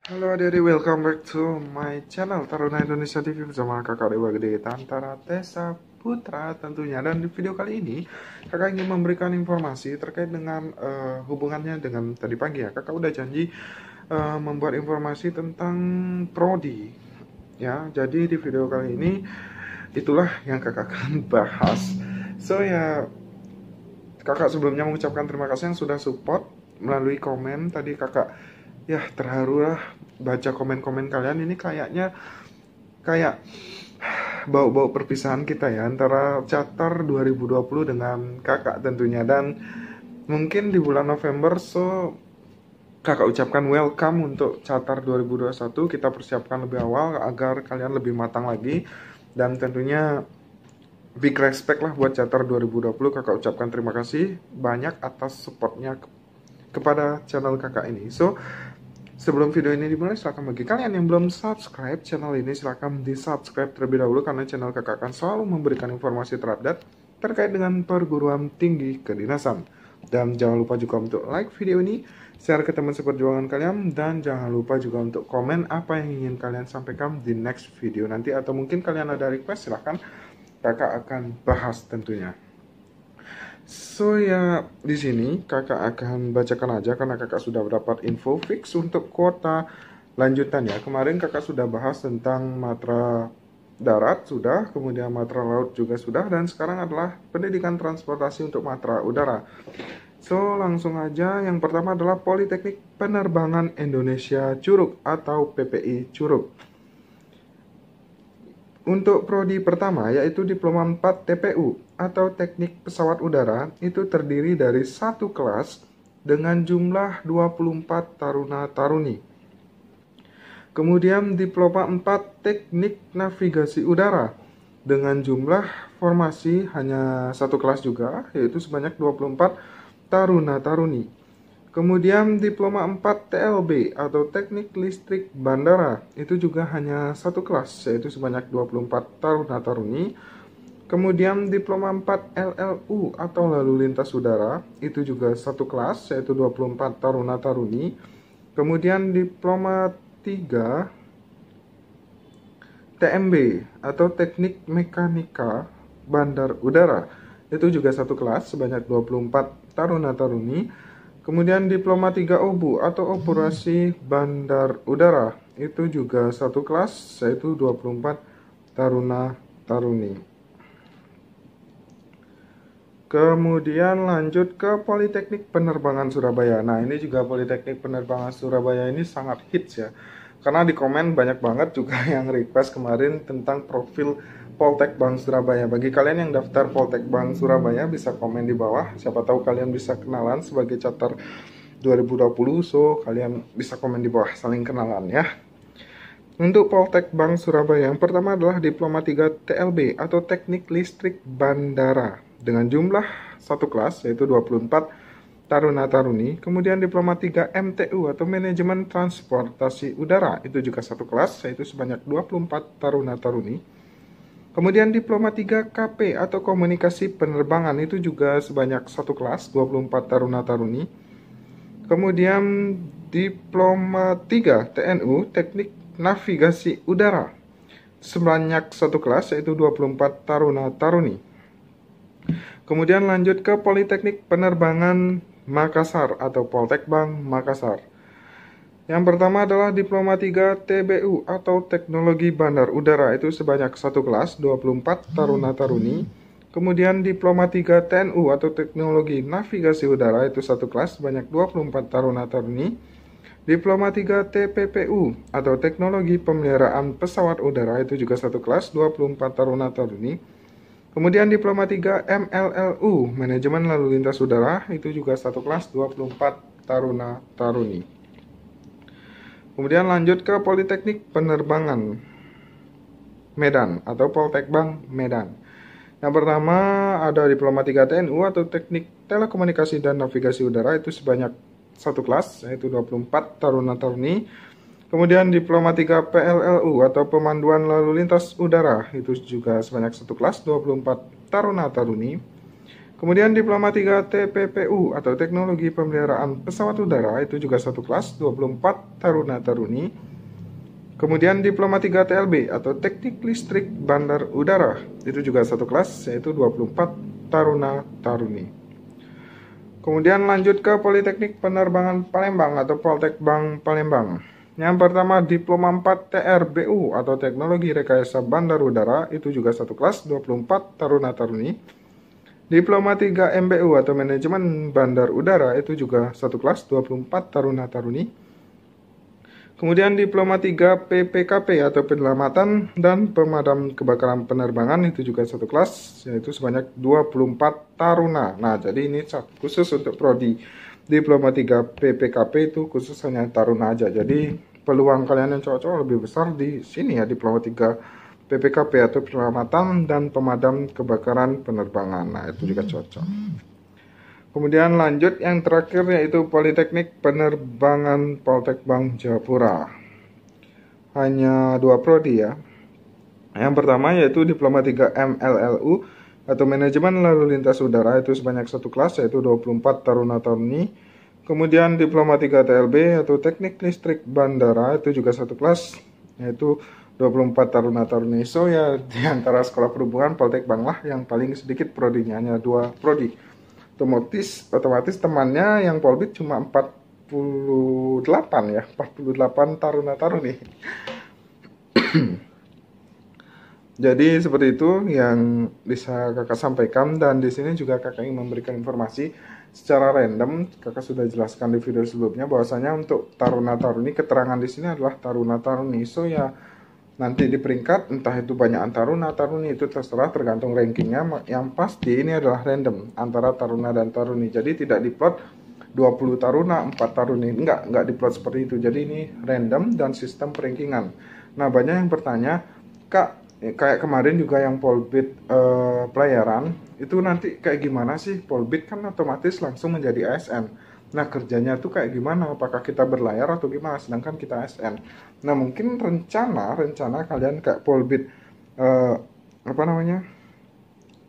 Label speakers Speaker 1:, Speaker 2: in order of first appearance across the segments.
Speaker 1: Halo adik-adik, welcome back to my channel Taruna Indonesia TV bersama kakak Dewa Gede Tantara Tessa Putra tentunya. Dan di video kali ini kakak ingin memberikan informasi terkait dengan hubungannya dengan tadi pagi ya. Kakak udah janji membuat informasi tentang prodi ya. Jadi di video kali ini itulah yang kakak akan bahas. So ya, kakak sebelumnya mengucapkan terima kasih yang sudah support melalui komen. Tadi kakak ya terharu lah baca komen-komen kalian. Ini kayaknya kayak bau-bau perpisahan kita ya antara Chatter 2020 dengan kakak tentunya. Dan mungkin di bulan November, so kakak ucapkan welcome untuk Chatter 2021. Kita persiapkan lebih awal agar kalian lebih matang lagi. Dan tentunya big respect lah buat Chatter 2020. Kakak ucapkan terima kasih banyak atas supportnya kepada channel kakak ini. So sebelum video ini dimulai, silahkan bagi kalian yang belum subscribe channel ini, silahkan di subscribe terlebih dahulu, karena channel kakak akan selalu memberikan informasi terupdate terkait dengan perguruan tinggi kedinasan. Dan jangan lupa juga untuk like video ini, share ke teman seperjuangan kalian, dan jangan lupa juga untuk komen apa yang ingin kalian sampaikan di next video nanti, atau mungkin kalian ada request, silahkan kakak akan bahas tentunya. So ya, di sini kakak akan bacakan aja karena kakak sudah dapat info fix untuk kuota lanjutan ya. Kemarin kakak sudah bahas tentang matra darat sudah, kemudian matra laut juga sudah, dan sekarang adalah pendidikan transportasi untuk matra udara. So langsung aja, yang pertama adalah Politeknik Penerbangan Indonesia Curug atau PPI Curug. Untuk prodi pertama yaitu Diploma 4 TPU atau Teknik Pesawat Udara, itu terdiri dari satu kelas dengan jumlah 24 taruna-taruni. Kemudian Diploma 4 Teknik Navigasi Udara dengan jumlah formasi hanya satu kelas juga, yaitu sebanyak 24 taruna-taruni. Kemudian Diploma 4 TLB atau Teknik Listrik Bandara, itu juga hanya satu kelas, yaitu sebanyak 24 taruna-taruni. Kemudian Diploma 4 LLU atau Lalu Lintas Udara, itu juga satu kelas, yaitu 24 taruna-taruni. Kemudian Diploma 3 TMB atau Teknik Mekanika Bandar Udara, itu juga satu kelas, sebanyak 24 taruna-taruni. Kemudian Diploma 3 OBU atau Operasi Bandar Udara, itu juga satu kelas, yaitu 24 taruna-taruni. Kemudian lanjut ke Politeknik Penerbangan Surabaya. Nah, ini juga Politeknik Penerbangan Surabaya ini sangat hits ya. Karena di komen banyak banget juga yang request kemarin tentang profil Poltek Bank Surabaya. Bagi kalian yang daftar Poltek Bank Surabaya bisa komen di bawah. Siapa tahu kalian bisa kenalan sebagai Chatter 2020. So kalian bisa komen di bawah, saling kenalan ya. Untuk Poltek Bank Surabaya, yang pertama adalah Diploma 3 TLB atau Teknik Listrik Bandara dengan jumlah satu kelas, yaitu 24 taruna-taruni. Kemudian Diploma 3 MTU atau Manajemen Transportasi Udara, itu juga satu kelas, yaitu sebanyak 24 taruna-taruni. Kemudian Diploma 3 KP atau Komunikasi Penerbangan, itu juga sebanyak satu kelas, 24 taruna-taruni. Kemudian Diploma 3 TNU Teknik Navigasi Udara, sebanyak satu kelas, yaitu 24 taruna-taruni. Kemudian lanjut ke Politeknik Penerbangan Makassar atau Poltekbang Makassar. Yang pertama adalah Diploma 3 TBU atau Teknologi Bandar Udara, itu sebanyak satu kelas, 24 taruna-taruni. Kemudian Diploma 3 TNU atau Teknologi Navigasi Udara, itu satu kelas, sebanyak 24 taruna-taruni. Diploma 3 TPPU atau Teknologi Pemeliharaan Pesawat Udara, itu juga satu kelas, 24 taruna-taruni. Kemudian Diploma 3 MLLU Manajemen Lalu Lintas Udara, itu juga satu kelas, 24 taruna-taruni. Kemudian lanjut ke Politeknik Penerbangan Medan atau Poltekbang Medan. Yang pertama ada Diploma 3 TNU atau Teknik Telekomunikasi dan Navigasi Udara, itu sebanyak satu kelas, yaitu 24 taruna-taruni. Kemudian Diploma 3 PLLU atau Pemanduan Lalu Lintas Udara, itu juga sebanyak satu kelas, 24 taruna-taruni. Kemudian Diploma 3 TPPU atau Teknologi Pemeliharaan Pesawat Udara itu juga satu kelas, 24 taruna-taruni. Kemudian Diploma 3 TLB atau Teknik Listrik Bandar Udara itu juga satu kelas, yaitu 24 taruna-taruni. Kemudian lanjut ke Politeknik Penerbangan Palembang atau Poltekbang Palembang. Yang pertama Diploma 4 TRBU atau Teknologi Rekayasa Bandar Udara itu juga satu kelas, 24 taruna-taruni. Diploma 3 MBU atau Manajemen Bandar Udara itu juga satu kelas, 24 taruna-taruni. Kemudian Diploma 3 PPKP atau Penyelamatan dan Pemadam Kebakaran Penerbangan itu juga satu kelas, yaitu sebanyak 24 taruna. Nah, jadi ini khusus untuk prodi Diploma 3 PPKP itu khusus hanya taruna aja. Jadi peluang kalian yang cowok-cowok lebih besar di sini ya, Diploma 3 PPKP atau Penyelamatan dan Pemadam Kebakaran Penerbangan. Nah, itu juga cocok. Kemudian lanjut yang terakhir yaitu Politeknik Penerbangan Poltekbang Jayapura. Hanya 2 prodi ya. Yang pertama yaitu Diploma 3 MLLU atau Manajemen Lalu Lintas Udara itu sebanyak satu kelas, yaitu 24 taruna-taruni. Kemudian Diploma 3 TLB atau Teknik Listrik Bandara itu juga satu kelas, yaitu 24 taruna-taruni. So ya di antara sekolah perhubungan Poltekbang lah yang paling sedikit prodinya, hanya 2 prodi. Otomatis temannya yang Polbit cuma 48 ya, 48 taruna-taruni. Jadi seperti itu yang bisa kakak sampaikan, dan di sini juga kakak ingin memberikan informasi secara random. Kakak sudah jelaskan di video sebelumnya bahwasanya untuk taruna-taruni, keterangan di sini adalah taruna-taruni. So ya nanti di peringkat entah itu banyak taruna-taruni itu terserah tergantung rankingnya. Yang pasti ini adalah random antara taruna dan taruni. Jadi tidak diplot 20 taruna 4 taruni, enggak diplot seperti itu. Jadi ini random dan sistem perankingan. Nah, banyak yang bertanya, Kak, kayak kemarin juga yang Polbit pelayaran itu nanti kayak gimana sih? Polbit kan otomatis langsung menjadi ASN. Nah, kerjanya tuh kayak gimana? Apakah kita berlayar atau gimana? Sedangkan kita ASN. Nah, mungkin rencana kalian kayak Polbit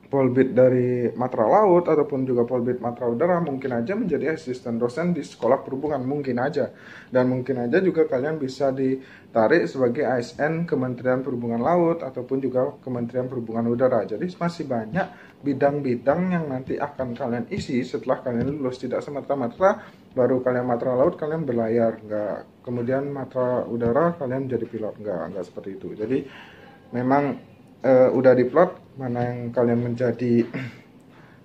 Speaker 1: Polbit dari Matra Laut ataupun juga Polbit Matra Udara mungkin aja menjadi asisten dosen di sekolah perhubungan, mungkin aja. Dan mungkin aja juga kalian bisa ditarik sebagai ASN Kementerian Perhubungan Laut ataupun juga Kementerian Perhubungan Udara. Jadi masih banyak bidang-bidang yang nanti akan kalian isi setelah kalian lulus. Tidak semata-mata baru kalian Matra Laut kalian berlayar, enggak. Kemudian Matra Udara kalian jadi pilot, enggak seperti itu. Jadi memang udah diplot mana yang kalian menjadi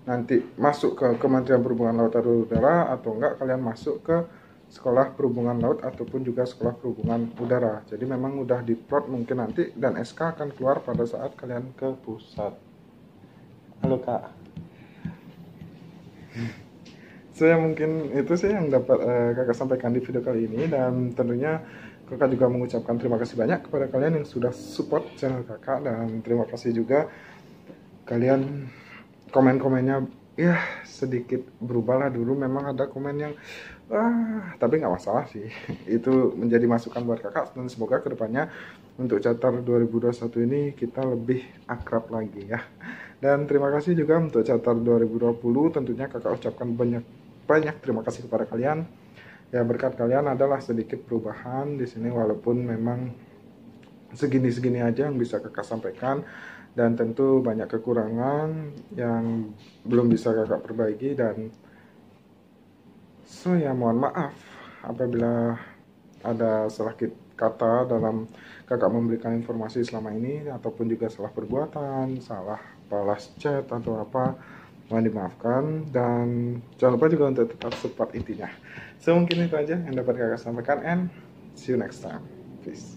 Speaker 1: nanti masuk ke Kementerian Perhubungan Laut atau Udara, atau enggak kalian masuk ke Sekolah Perhubungan Laut ataupun juga Sekolah Perhubungan Udara. Jadi memang udah diplot mungkin nanti, dan SK akan keluar pada saat kalian ke pusat. Halo Kak. Saya mungkin itu sih yang dapat kakak sampaikan di video kali ini, dan tentunya kakak juga mengucapkan terima kasih banyak kepada kalian yang sudah support channel kakak, dan terima kasih juga kalian komen-komennya ya sedikit berubah lah. Dulu memang ada komen yang tapi nggak masalah sih. Itu menjadi masukan buat kakak, dan semoga kedepannya untuk Catar 2021 ini kita lebih akrab lagi ya. Dan terima kasih juga untuk Catar 2020, tentunya kakak ucapkan banyak terima kasih kepada kalian. Ya, berkat kalian adalah sedikit perubahan di sini, walaupun memang segini-segini aja yang bisa kakak sampaikan, dan tentu banyak kekurangan yang belum bisa kakak perbaiki. Dan so ya mohon maaf apabila ada salah kata dalam kakak memberikan informasi selama ini, ataupun juga salah perbuatan, salah balas chat atau apa, mohon dimaafkan. Dan jangan lupa juga untuk tetap support intinya. So mungkin itu aja yang dapat kakak sampaikan, and see you next time. Peace.